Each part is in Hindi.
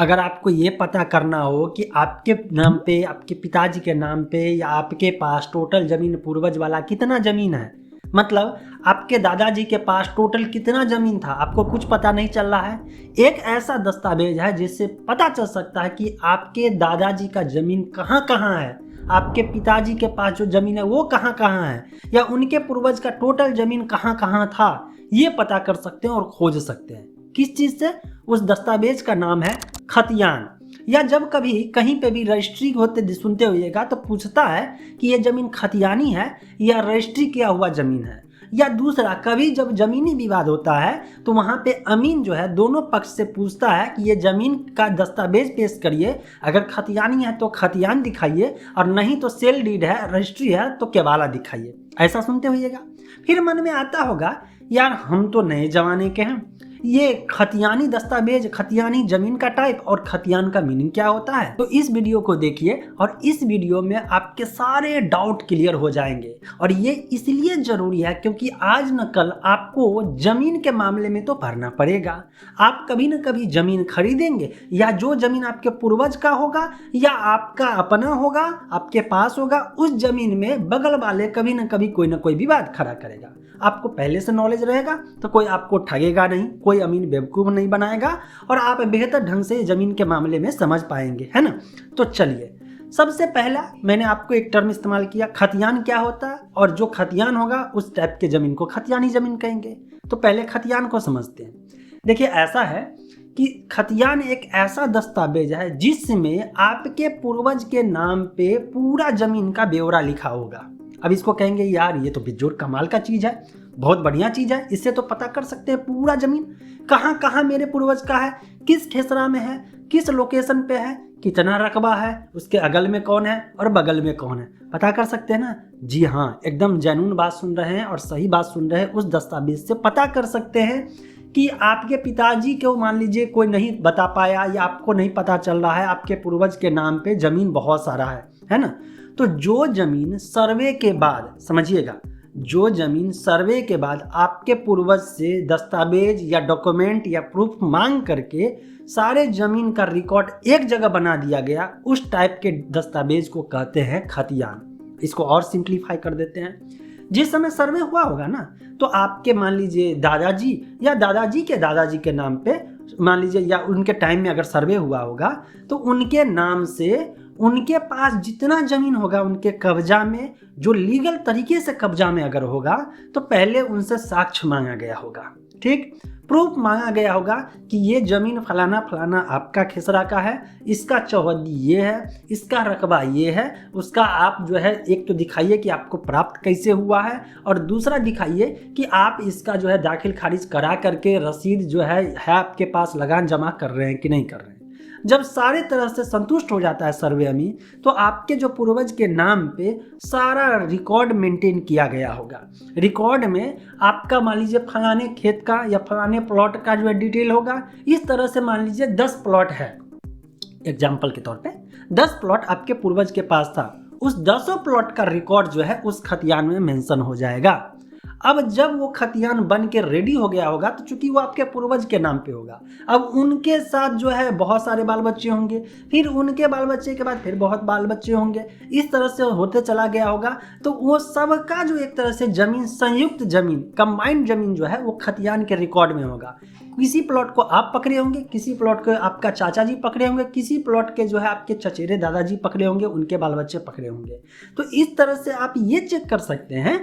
अगर आपको ये पता करना हो कि आपके नाम पे, आपके पिताजी के नाम पे या आपके पास टोटल ज़मीन पूर्वज वाला कितना ज़मीन है, मतलब आपके दादाजी के पास टोटल कितना ज़मीन था, आपको कुछ पता नहीं चल रहा है। एक ऐसा दस्तावेज है जिससे पता चल सकता है कि आपके दादाजी का ज़मीन कहाँ कहाँ है, आपके पिताजी के पास जो ज़मीन है वो कहाँ कहाँ है, या उनके पूर्वज का टोटल ज़मीन कहाँ कहाँ था, ये पता कर सकते हैं और खोज सकते हैं। किस चीज़ से? उस दस्तावेज का नाम है खतियान। या जब कभी कहीं पे भी रजिस्ट्री होते सुनते होइएगा तो पूछता है कि ये ज़मीन खतियानी है या रजिस्ट्री किया हुआ ज़मीन है। या दूसरा, कभी जब ज़मीनी विवाद होता है तो वहाँ पे अमीन जो है दोनों पक्ष से पूछता है कि ये ज़मीन का दस्तावेज पेश करिए, अगर खतियानी है तो खतियान दिखाइए, और नहीं तो सेल डीड है, रजिस्ट्री है तो केवाला दिखाइए। ऐसा सुनते होइएगा। फिर मन में आता होगा, यार हम तो नए ज़माने के हैं, ये खतियानी दस्तावेज, खतियानी ज़मीन का टाइप और खतियान का मीनिंग क्या होता है? तो इस वीडियो को देखिए और इस वीडियो में आपके सारे डाउट क्लियर हो जाएंगे। और ये इसलिए ज़रूरी है क्योंकि आज न कल आपको ज़मीन के मामले में तो भरना पड़ेगा। आप कभी न कभी ज़मीन खरीदेंगे, या जो ज़मीन आपके पूर्वज का होगा या आपका अपना होगा, आपके पास होगा, उस ज़मीन में बगल वाले कभी न कभी कोई ना कोई विवाद खड़ा करेगा। आपको पहले से नॉलेज रहेगा तो कोई आपको ठगेगा नहीं, कोई अमीन बेवकूफ़ नहीं बनाएगा, और आप बेहतर ढंग से ज़मीन के मामले में समझ पाएंगे, है ना। तो चलिए, सबसे पहला मैंने आपको एक टर्म इस्तेमाल किया, खतियान क्या होता है, और जो खतियान होगा उस टाइप के ज़मीन को खतियानी ज़मीन कहेंगे। तो पहले खतियान को समझते हैं। देखिए, ऐसा है कि खतियान एक ऐसा दस्तावेज है जिसमें आपके पूर्वज के नाम पे पूरा ज़मीन का ब्यौरा लिखा होगा। अब इसको कहेंगे यार ये तो बेजोड़ कमाल का चीज़ है, बहुत बढ़िया चीज़ है, इससे तो पता कर सकते हैं पूरा ज़मीन कहाँ कहाँ मेरे पूर्वज का है, किस खेसरा में है, किस लोकेशन पे है, कितना रकबा है, उसके अगल में कौन है और बगल में कौन है, पता कर सकते हैं ना। जी हाँ, एकदम जेन्युइन बात सुन रहे हैं और सही बात सुन रहे हैं। उस दस्तावेज से पता कर सकते हैं कि आपके पिताजी को मान लीजिए कोई नहीं बता पाया या आपको नहीं पता चल रहा है, आपके पूर्वज के नाम पे ज़मीन बहुत सारा है ना। तो जो ज़मीन सर्वे के बाद, समझिएगा, जो ज़मीन सर्वे के बाद आपके पूर्वज से दस्तावेज या डॉक्यूमेंट या प्रूफ मांग करके सारे ज़मीन का रिकॉर्ड एक जगह बना दिया गया, उस टाइप के दस्तावेज को कहते हैं खतियान। इसको और सिंप्लीफाई कर देते हैं। जिस समय सर्वे हुआ होगा ना, तो आपके मान लीजिए दादाजी या दादाजी के नाम पे मान लीजिए, या उनके टाइम में अगर सर्वे हुआ होगा तो उनके नाम से उनके पास जितना ज़मीन होगा उनके कब्जा में, जो लीगल तरीके से कब्जा में अगर होगा, तो पहले उनसे साक्ष्य मांगा गया होगा, ठीक, प्रूफ मांगा गया होगा कि ये ज़मीन फलाना फलाना आपका खेसरा का है, इसका चौहद्दी ये है, इसका रकबा ये है, उसका आप जो है एक तो दिखाइए कि आपको प्राप्त कैसे हुआ है, और दूसरा दिखाइए कि आप इसका जो है दाखिल खारिज करा करके रसीद जो है आपके पास लगान जमा कर रहे हैं कि नहीं कर रहे हैं। जब सारे तरह से संतुष्ट हो जाता है सर्वे में, तो आपके जो पूर्वज के नाम पे सारा रिकॉर्ड मेंटेन किया गया होगा। रिकॉर्ड में आपका मान लीजिए फलाने खेत का या फलाने प्लॉट का जो है डिटेल होगा। इस तरह से मान लीजिए 10 प्लॉट है, एग्जाम्पल के तौर पे 10 प्लॉट आपके पूर्वज के पास था, उस 10 प्लॉट का रिकॉर्ड जो है उस खतियान में मेंशन हो जाएगा। अब जब वो खतियान बन के रेडी हो गया होगा, तो चूंकि वो आपके पूर्वज के नाम पे होगा, अब उनके साथ जो है बहुत सारे बाल बच्चे होंगे, फिर उनके बाल बच्चे के बाद फिर बहुत बाल बच्चे होंगे, इस तरह से होते चला गया होगा। तो वो सबका जो एक तरह से ज़मीन, संयुक्त ज़मीन, कंबाइंड ज़मीन जो है वो खतियान के रिकॉर्ड में होगा। किसी प्लॉट को आप पकड़े होंगे, किसी प्लॉट को आपका चाचा जी पकड़े होंगे, किसी प्लॉट के जो है आपके चचेरे दादाजी पकड़े होंगे, उनके बाल बच्चे पकड़े होंगे। तो इस तरह से आप ये चेक कर सकते हैं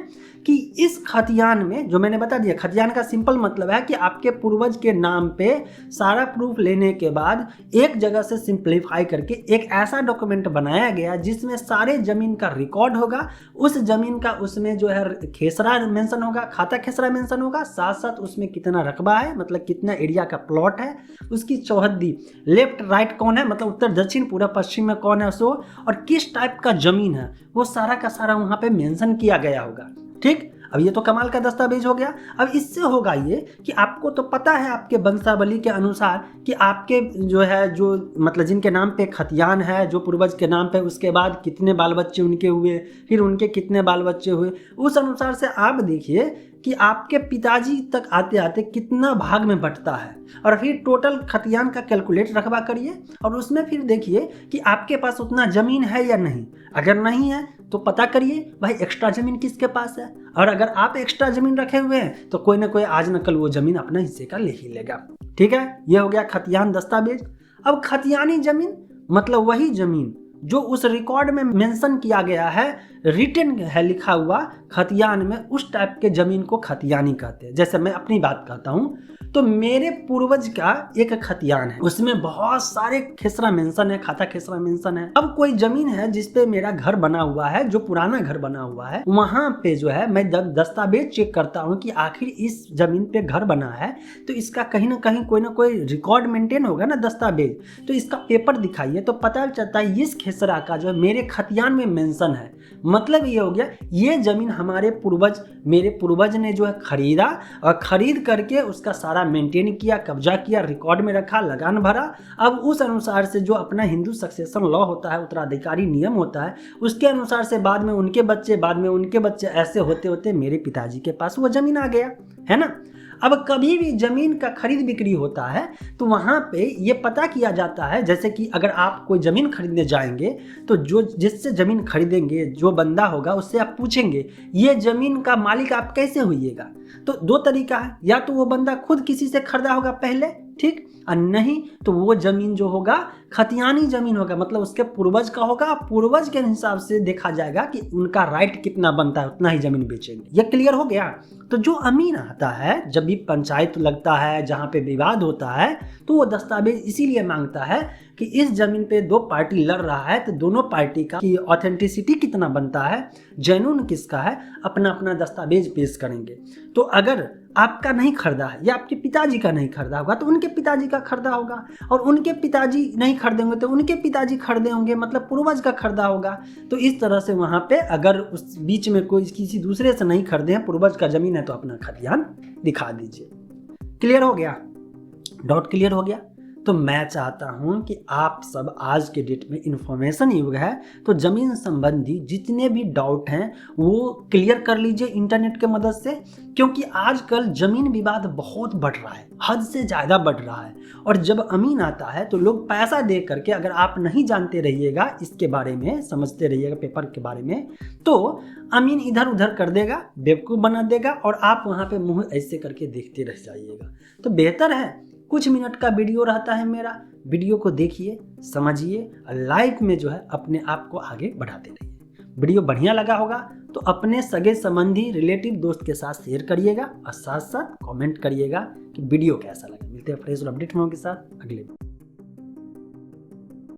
कि इस खतियान में, जो मैंने बता दिया, खतियान का सिंपल मतलब है कि आपके पूर्वज के नाम पे सारा प्रूफ लेने के बाद एक जगह से सिंप्लीफाई करके एक ऐसा डॉक्यूमेंट बनाया गया जिसमें सारे ज़मीन का रिकॉर्ड होगा। उस ज़मीन का उसमें जो है खेसरा मेंशन होगा, खाता खेसरा मेंशन होगा, साथ साथ उसमें कितना रकबा है, मतलब कितना एरिया का प्लॉट है, उसकी चौहद्दी, लेफ्ट राइट कौन है, मतलब उत्तर दक्षिण पूर्व पश्चिम में कौन है सो, और किस टाइप का ज़मीन है, वो सारा का सारा वहाँ पे मेंशन किया गया होगा। ठीक, अब ये तो कमाल का दस्तावेज हो गया। अब इससे होगा ये कि आपको तो पता है आपके वंशावली के अनुसार कि आपके जो है, जो मतलब जिनके नाम पे खतियान है, जो पूर्वज के नाम पे, उसके बाद कितने बाल बच्चे उनके हुए, फिर उनके कितने बाल बच्चे हुए, उस अनुसार से आप देखिए कि आपके पिताजी तक आते आते कितना भाग में बंटता है, और फिर टोटल खतियान का कैलकुलेट रखवा करिए और उसमें फिर देखिए कि आपके पास उतना ज़मीन है या नहीं। अगर नहीं है तो पता करिए भाई एक्स्ट्रा ज़मीन किसके पास है, और अगर आप एक्स्ट्रा ज़मीन रखे हुए हैं तो कोई ना कोई आज न कल वो ज़मीन अपना हिस्से का ले ही लेगा। ठीक है, ये हो गया खतियान दस्तावेज। अब खतियानी ज़मीन मतलब वही ज़मीन जो उस रिकॉर्ड में मेंशन किया गया है, रिटन है लिखा हुआ खतियान में, उस टाइप के ज़मीन को खतियानी कहते हैं। जैसे मैं अपनी बात कहता हूँ तो मेरे पूर्वज का एक खतियान है, उसमें बहुत सारे खेसरा मेंशन है, खाता खेसरा मेंशन है। अब कोई ज़मीन है जिस पे मेरा घर बना हुआ है, जो पुराना घर बना हुआ है, वहाँ पे जो है मैं दस्तावेज चेक करता हूँ कि आखिर इस ज़मीन पे घर बना है तो इसका कहीं ना कहीं कोई ना कोई रिकॉर्ड मेंटेन होगा ना, दस्तावेज, तो इसका पेपर दिखाइए तो पता चलता है इस खेसरा का जो मेरे खतियान में मेंशन है। मतलब ये हो गया ये ज़मीन हमारे पूर्वज, मेरे पूर्वज ने जो है खरीदा और खरीद करके उसका सारा मेंटेन किया, कब्जा किया, रिकॉर्ड में रखा, लगान भरा। अब उस अनुसार से जो अपना हिंदू सक्सेशन लॉ होता है, उत्तराधिकारी नियम होता है, उसके अनुसार से बाद में उनके बच्चे ऐसे होते होते मेरे पिताजी के पास वो ज़मीन आ गया, है ना। अब कभी भी ज़मीन का खरीद बिक्री होता है तो वहाँ पे ये पता किया जाता है, जैसे कि अगर आप कोई ज़मीन खरीदने जाएंगे तो जो जिससे ज़मीन खरीदेंगे जो बंदा होगा उससे आप पूछेंगे ये ज़मीन का मालिक आप कैसे हुईएगा। तो दो तरीका है, या तो वो बंदा खुद किसी से खरीदा होगा पहले, ठीक, और नहीं तो वो ज़मीन जो होगा खतियानी ज़मीन होगा, मतलब उसके पूर्वज का होगा। पूर्वज के हिसाब से देखा जाएगा कि उनका राइट कितना बनता है, उतना ही ज़मीन बेचेंगे। ये क्लियर हो गया। तो जो अमीन आता है, जब भी पंचायत लगता है, जहाँ पे विवाद होता है, तो वो दस्तावेज इसीलिए मांगता है कि इस ज़मीन पे दो पार्टी लड़ रहा है तो दोनों पार्टी का की ऑथेंटिसिटी कितना बनता है, जेन्युइन किसका है, अपना अपना दस्तावेज पेश करेंगे। तो अगर आपका नहीं खरीदा है या आपके पिताजी का नहीं खरीदा होगा तो उनके पिताजी का खरीदा होगा, और उनके पिताजी नहीं खरीदेंगे तो उनके पिताजी खरीदे होंगे, मतलब पूर्वज का खरीदा होगा। तो इस तरह से वहाँ पे अगर उस बीच में कोई किसी दूसरे से नहीं खरीदे हैं, पूर्वज का ज़मीन है, तो अपना खतियान दिखा दीजिए। क्लियर हो गया, डाउट क्लियर हो गया। तो मैं चाहता हूं कि आप सब आज के डेट में इंफॉर्मेशन युग है, तो ज़मीन संबंधी जितने भी डाउट हैं वो क्लियर कर लीजिए इंटरनेट के मदद से, क्योंकि आजकल ज़मीन विवाद बहुत बढ़ रहा है, हद से ज़्यादा बढ़ रहा है। और जब अमीन आता है तो लोग पैसा दे करके, अगर आप नहीं जानते रहिएगा इसके बारे में, समझते रहिएगा पेपर के बारे में, तो अमीन इधर उधर कर देगा, बेवकूफ़ बना देगा, और आप वहाँ पे मुँह ऐसे करके देखते रह जाइएगा। तो बेहतर है कुछ मिनट का वीडियो रहता है मेरा, वीडियो को देखिए, समझिए, लाइफ में जो है अपने आप को आगे बढ़ाते रहिए। वीडियो बढ़िया लगा होगा तो अपने सगे संबंधी रिलेटिव दोस्त के साथ शेयर करिएगा और साथ साथ कमेंट करिएगा कि वीडियो कैसा लगा। मिलते हैं फ्रेश और अपडेट के साथ अगले